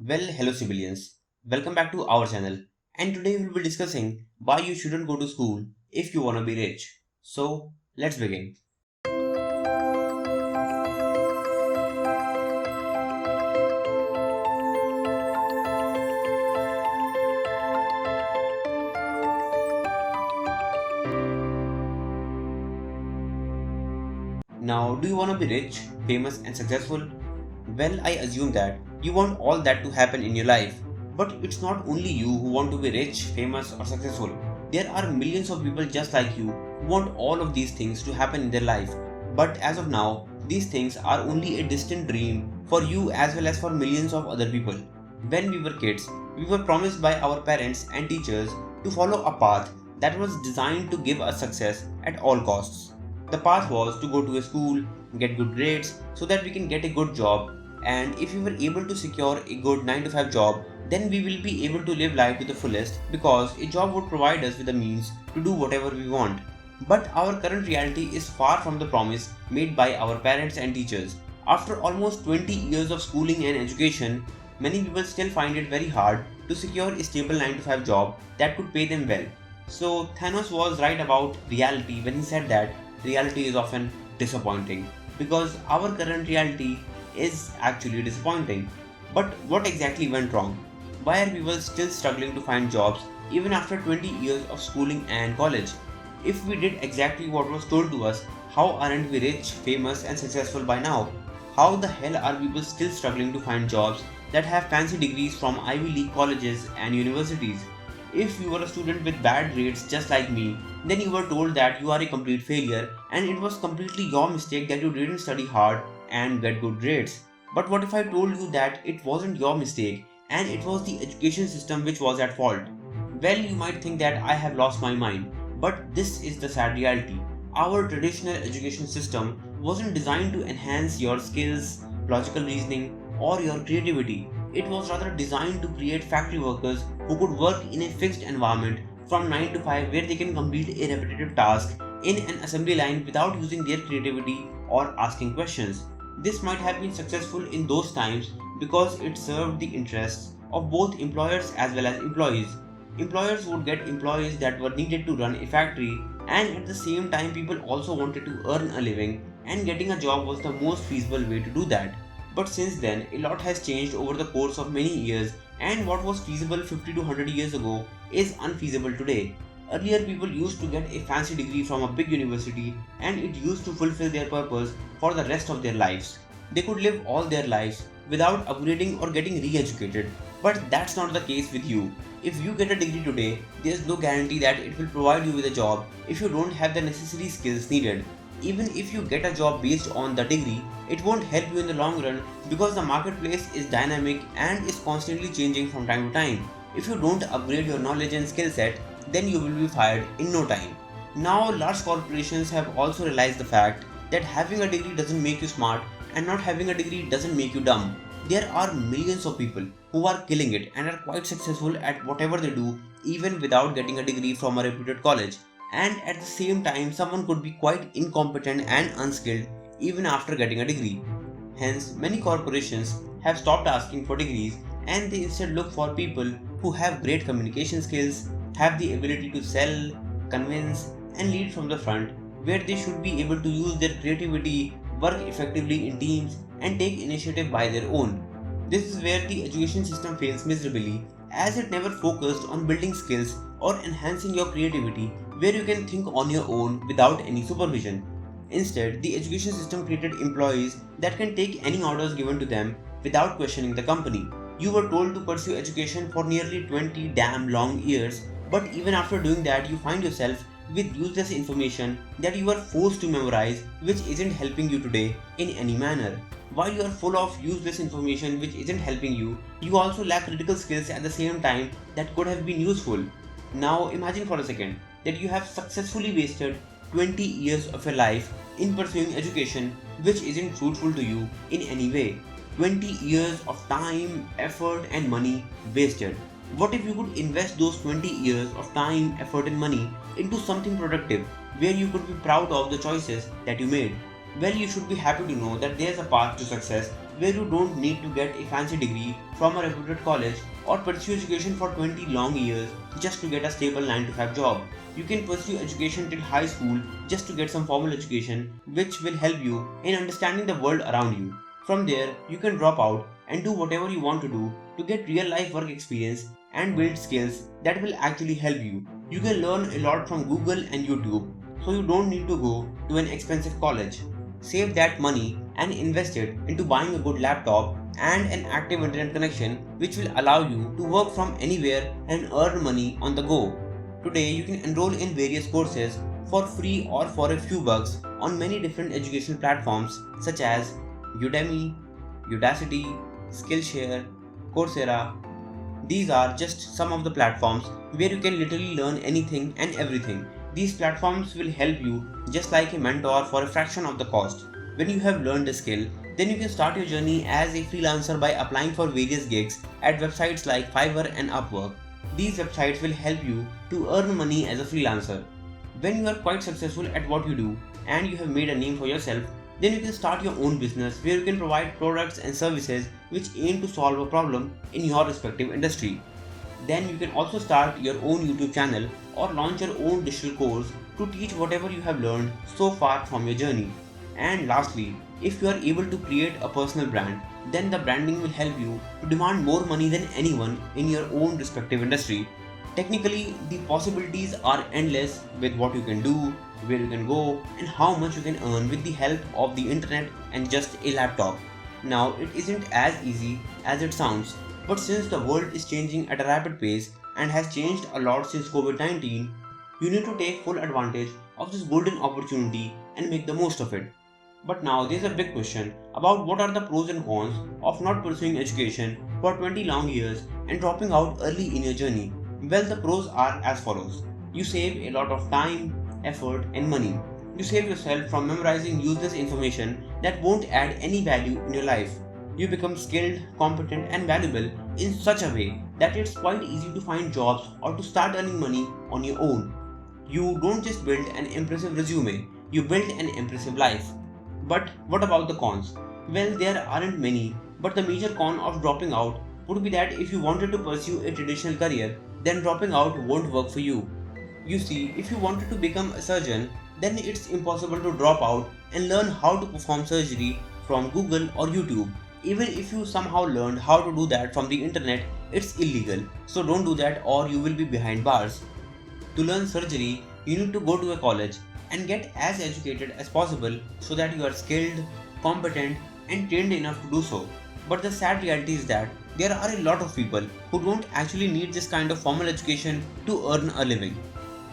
Well, hello civilians. Welcome back to our channel. And today we'll be discussing why you shouldn't go to school if you want to be rich. So, let's begin. Now, do you want to be rich, famous, and successful? Well, I assume that you want all that to happen in your life. But it's not only you who want to be rich, famous, or successful. There are millions of people just like you who want all of these things to happen in their life. But as of now, these things are only a distant dream for you as well as for millions of other people. When we were kids, we were promised by our parents and teachers to follow a path that was designed to give us success at all costs. The path was to go to a school, get good grades so that we can get a good job, and if we were able to secure a good 9 to 5 job, then we will be able to live life to the fullest because a job would provide us with the means to do whatever we want. But our current reality is far from the promise made by our parents and teachers. After almost 20 years of schooling and education, many people still find it very hard to secure a stable 9 to 5 job that could pay them well. So Thanos was right about reality when he said that reality is often disappointing because our current reality is actually disappointing. But what exactly went wrong? Why are people still struggling to find jobs even after 20 years of schooling and college? If we did exactly what was told to us, how aren't we rich, famous, and successful by now? How the hell are people still struggling to find jobs that have fancy degrees from Ivy League colleges and universities? If you were a student with bad grades just like me, then you were told that you are a complete failure and it was completely your mistake that you didn't study hard and get good grades. But what if I told you that it wasn't your mistake and it was the education system which was at fault? Well, you might think that I have lost my mind, but this is the sad reality. Our traditional education system wasn't designed to enhance your skills, logical reasoning, or your creativity. It was rather designed to create factory workers who could work in a fixed environment from 9 to 5 where they can complete a repetitive task in an assembly line without using their creativity or asking questions. This might have been successful in those times because it served the interests of both employers as well as employees. Employers would get employees that were needed to run a factory, and at the same time, people also wanted to earn a living, and getting a job was the most feasible way to do that. But since then, a lot has changed over the course of many years, and what was feasible 50 to 100 years ago is unfeasible today. Earlier, people used to get a fancy degree from a big university, and it used to fulfill their purpose for the rest of their lives. They could live all their lives without upgrading or getting re educated. But that's not the case with you. If you get a degree today, there's no guarantee that it will provide you with a job if you don't have the necessary skills needed. Even if you get a job based on the degree, it won't help you in the long run because the marketplace is dynamic and is constantly changing from time to time. If you don't upgrade your knowledge and skill set, then you will be fired in no time. Now, large corporations have also realized the fact that having a degree doesn't make you smart and not having a degree doesn't make you dumb. There are millions of people who are killing it and are quite successful at whatever they do even without getting a degree from a reputed college. And at the same time, someone could be quite incompetent and unskilled even after getting a degree. Hence, many corporations have stopped asking for degrees and they instead look for people who have great communication skills, have the ability to sell, convince, and lead from the front, where they should be able to use their creativity, work effectively in teams, and take initiative by their own. This is where the education system fails miserably, as it never focused on building skills or enhancing your creativity where you can think on your own without any supervision. Instead, the education system created employees that can take any orders given to them without questioning the company. You were told to pursue education for nearly 20 damn long years, but even after doing that, you find yourself with useless information that you are forced to memorize, which isn't helping you today in any manner. While you are full of useless information which isn't helping you, you also lack critical skills at the same time that could have been useful. Now imagine for a second that you have successfully wasted 20 years of your life in pursuing education which isn't fruitful to you in any way. 20 years of time, effort, and money wasted. What if you could invest those 20 years of time, effort, and money into something productive where you could be proud of the choices that you made? Well, you should be happy to know that there's a path to success where you don't need to get a fancy degree from a reputed college or pursue education for 20 long years just to get a stable 9 to 5 job. You can pursue education till high school just to get some formal education which will help you in understanding the world around you. From there, you can drop out and do whatever you want to do to get real life work experience and build skills that will actually help you. You can learn a lot from Google and YouTube, so you don't need to go to an expensive college. Save that money and invest it into buying a good laptop and an active internet connection which will allow you to work from anywhere and earn money on the go. Today, you can enroll in various courses for free or for a few bucks on many different educational platforms such as Udemy, Udacity, Skillshare, Coursera. These are just some of the platforms where you can literally learn anything and everything. These platforms will help you just like a mentor for a fraction of the cost. When you have learned a skill, then you can start your journey as a freelancer by applying for various gigs at websites like Fiverr and Upwork. These websites will help you to earn money as a freelancer. When you are quite successful at what you do and you have made a name for yourself, then you can start your own business where you can provide products and services which aim to solve a problem in your respective industry. Then you can also start your own YouTube channel or launch your own digital course to teach whatever you have learned so far from your journey. And lastly, if you are able to create a personal brand, then the branding will help you to demand more money than anyone in your own respective industry. Technically, the possibilities are endless with what you can do, where you can go, and how much you can earn with the help of the internet and just a laptop. Now, it isn't as easy as it sounds, but since the world is changing at a rapid pace and has changed a lot since COVID-19, you need to take full advantage of this golden opportunity and make the most of it. But now there's a big question about what are the pros and cons of not pursuing education for 20 long years and dropping out early in your journey. Well, the pros are as follows. You save a lot of time, effort, and money. You save yourself from memorizing useless information that won't add any value in your life. You become skilled, competent, and valuable in such a way that it's quite easy to find jobs or to start earning money on your own. You don't just build an impressive resume, you build an impressive life. But what about the cons? Well, there aren't many, but the major con of dropping out would be that if you wanted to pursue a traditional career, then dropping out won't work for you. You see, if you wanted to become a surgeon, then it's impossible to drop out and learn how to perform surgery from Google or YouTube. Even if you somehow learned how to do that from the internet, it's illegal. So don't do that or you will be behind bars. To learn surgery, you need to go to a college and get as educated as possible so that you are skilled, competent, and trained enough to do so. But the sad reality is that there are a lot of people who don't actually need this kind of formal education to earn a living.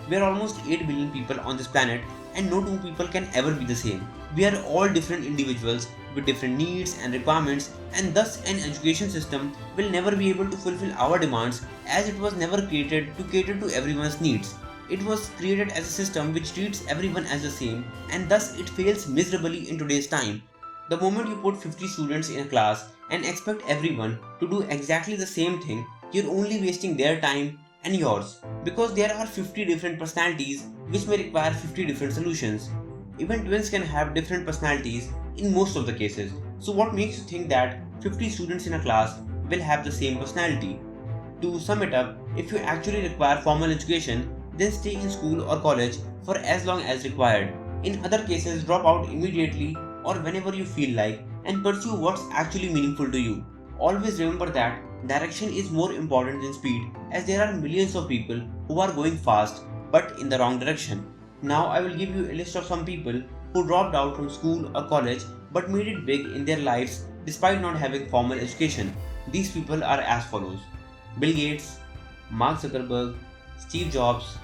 We are almost 8 billion people on this planet and no two people can ever be the same. We are all different individuals with different needs and requirements, and thus an education system will never be able to fulfill our demands as it was never created to cater to everyone's needs. It was created as a system which treats everyone as the same, and thus it fails miserably in today's time. The moment you put 50 students in a class and expect everyone to do exactly the same thing, you're only wasting their time and yours, because there are 50 different personalities which may require 50 different solutions. Even twins can have different personalities in most of the cases. So what makes you think that 50 students in a class will have the same personality? To sum it up, if you actually require formal education, then stay in school or college for as long as required. In other cases, drop out immediately or whenever you feel like and pursue what's actually meaningful to you. Always remember that direction is more important than speed, as there are millions of people who are going fast but in the wrong direction. Now I will give you a list of some people who dropped out from school or college but made it big in their lives despite not having formal education. These people are as follows: Bill Gates, Mark Zuckerberg, Steve Jobs,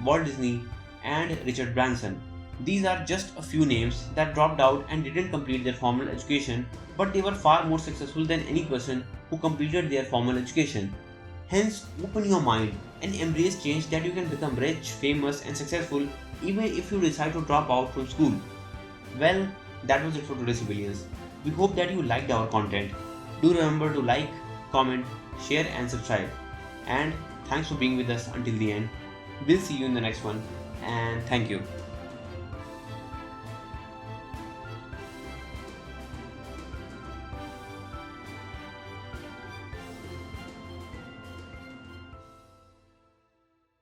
Walt Disney, and Richard Branson. These are just a few names that dropped out and didn't complete their formal education, but they were far more successful than any person who completed their formal education. Hence, open your mind and embrace change that you can become rich, famous, and successful even if you decide to drop out from school. Well, that was it for today's CiBillions. We hope that you liked our content. Do remember to like, comment, share, and subscribe. And thanks for being with us until the end. We'll see you in the next one, and thank you.